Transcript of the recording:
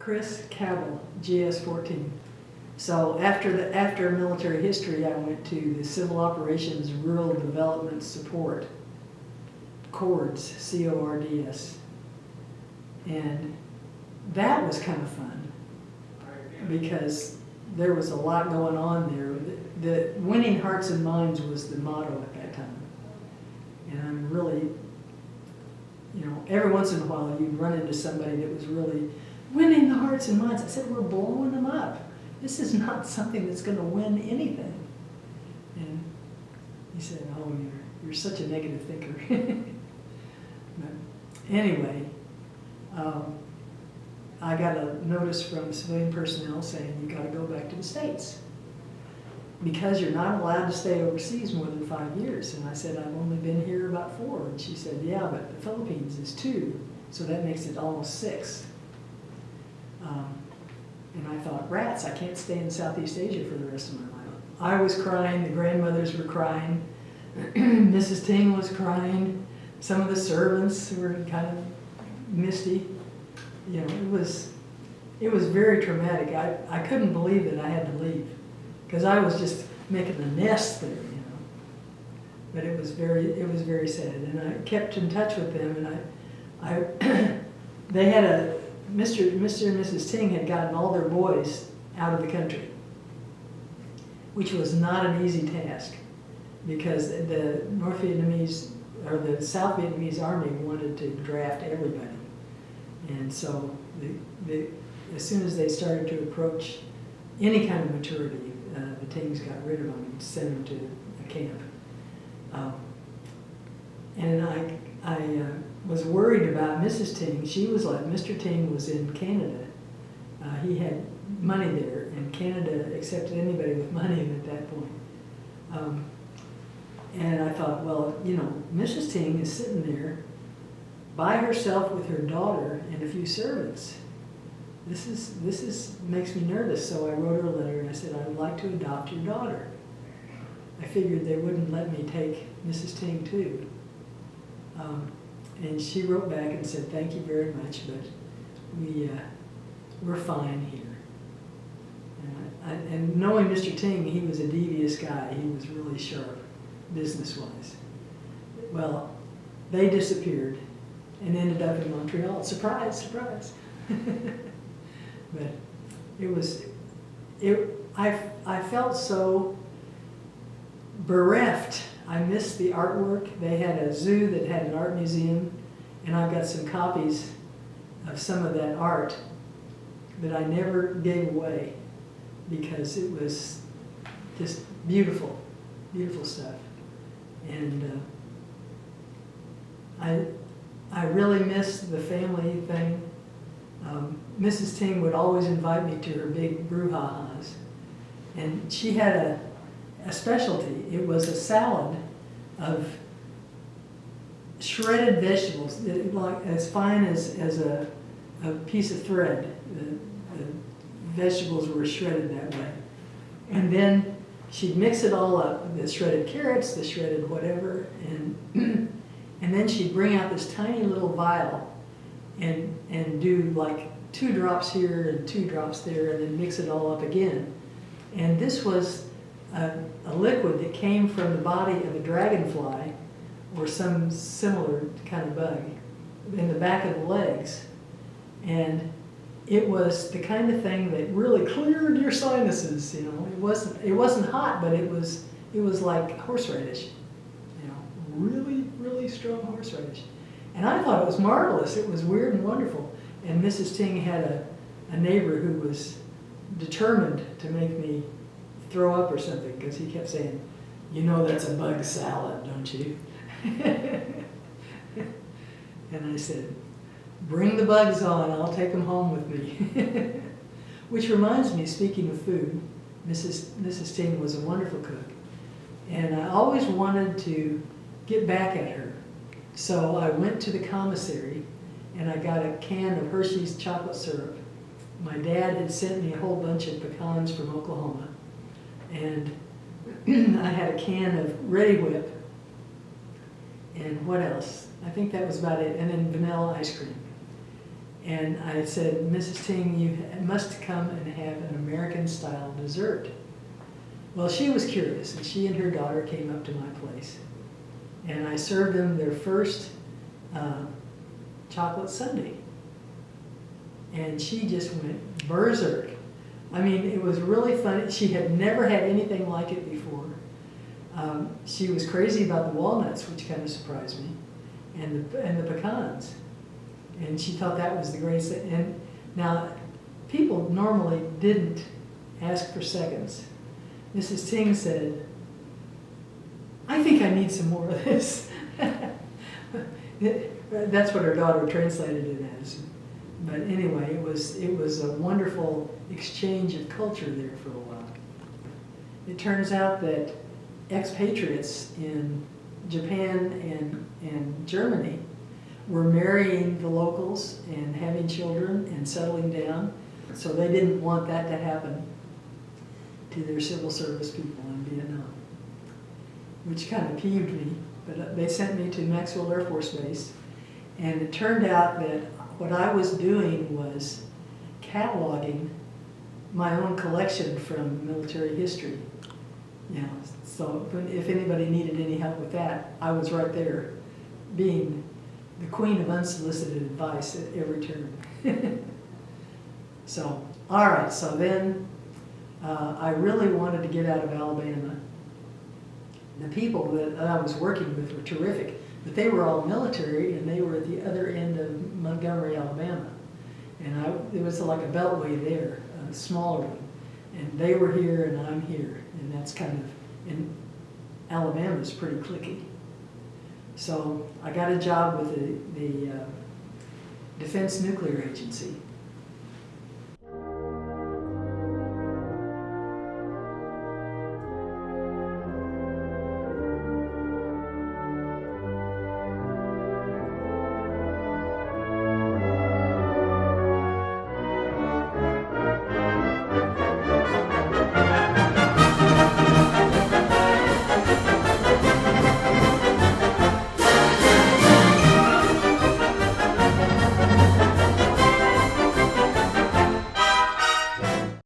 Chris Cabell, GS-14. So after military history, I went to the Civil Operations Rural Development Support, CORDS, C-O-R-D-S. And that was kind of fun because there was a lot going on there. The winning hearts and minds was the motto at that time. And I'm really, you know, every once in a while you'd run into somebody that was really winning the hearts and minds. I said, we're blowing them up. This is not something that's going to win anything. And he said, oh, you're such a negative thinker. But anyway, I got a notice from civilian personnel saying you got to go back to the States because you're not allowed to stay overseas more than 5 years. And I said, I've only been here about 4. And she said, yeah, but the Philippines is 2, so that makes it almost 6. And I thought, rats, I can't stay in Southeast Asia for the rest of my life. I was crying, the grandmothers were crying, Mrs. Ting was crying, some of the servants were kind of misty. You know, it was very traumatic. I couldn't believe that I had to leave because I was just making a nest there, you know. But it was very sad. And I kept in touch with them, and they had Mr. and Mrs. Ting had gotten all their boys out of the country, which was not an easy task because the North Vietnamese or the South Vietnamese army wanted to draft everybody. And so as soon as they started to approach any kind of maturity, the Tings got rid of them and sent them to a camp. And I was worried about Mrs. Ting. She was like, Mr. Ting was in Canada. He had money there, and Canada accepted anybody with money at that point. And I thought, well, you know, Mrs. Ting is sitting there by herself with her daughter and a few servants. This makes me nervous. So I wrote her a letter and I said, I would like to adopt your daughter. I figured they wouldn't let me take Mrs. Ting too. And she wrote back and said, thank you very much, but we're fine here. And knowing Mr. Ting, he was a devious guy. He was really sharp, business-wise. Well, they disappeared and ended up in Montreal. Surprise, surprise. But I felt so bereft. I missed the artwork. They had a zoo that had an art museum, and I've got some copies of some of that art that I never gave away because it was just beautiful, beautiful stuff. And I really miss the family thing. Mrs. Ting would always invite me to her big brouhahas, and she had a specialty. It was a salad of shredded vegetables, like as fine as a piece of thread. The vegetables were shredded that way. And then she'd mix it all up, the shredded carrots, the shredded whatever, and then she'd bring out this tiny little vial and do like 2 drops here and 2 drops there and then mix it all up again. And this was a liquid that came from the body of a dragonfly or some similar kind of bug in the back of the legs. And it was the kind of thing that really cleared your sinuses, you know. It wasn't hot, but it was like horseradish, you know, really, really strong horseradish. And I thought it was marvelous. It was weird and wonderful. And Mrs. Ting had a neighbor who was determined to make me throw up or something because he kept saying, you know that's a bug salad, don't you? And I said, bring the bugs on, I'll take them home with me. Which reminds me, speaking of food, Mrs. Ting was a wonderful cook. And I always wanted to get back at her. So I went to the commissary and I got a can of Hershey's chocolate syrup. My dad had sent me a whole bunch of pecans from Oklahoma. And I had a can of Ready Whip. And what else? I think that was about it. And then vanilla ice cream. And I said, Mrs. Ting, you must come and have an American-style dessert. Well, she was curious, and she and her daughter came up to my place. And I served them their first chocolate sundae. And she just went berserk. I mean, it was really funny. She had never had anything like it before. She was crazy about the walnuts, which kind of surprised me, and the pecans. And she thought that was the greatest thing. And now, people normally didn't ask for seconds. Mrs. Ting said, I think I need some more of this. That's what her daughter translated it as. But anyway, it was a wonderful exchange of culture there for a while. It turns out that expatriates in Japan and Germany were marrying the locals and having children and settling down. So they didn't want that to happen to their civil service people in Vietnam, which kind of peeved me. But they sent me to Maxwell Air Force Base, and it turned out that what I was doing was cataloging my own collection from military history. You know, so if anybody needed any help with that, I was right there, being the queen of unsolicited advice at every turn. So, all right, so then I really wanted to get out of Alabama. The people that I was working with were terrific, but they were all military, and they were at the other end of Montgomery, Alabama. And there was like a beltway there, a smaller one. And they were here, and I'm here. And that's kind of, and Alabama's pretty cliquey. So I got a job with the Defense Nuclear Agency.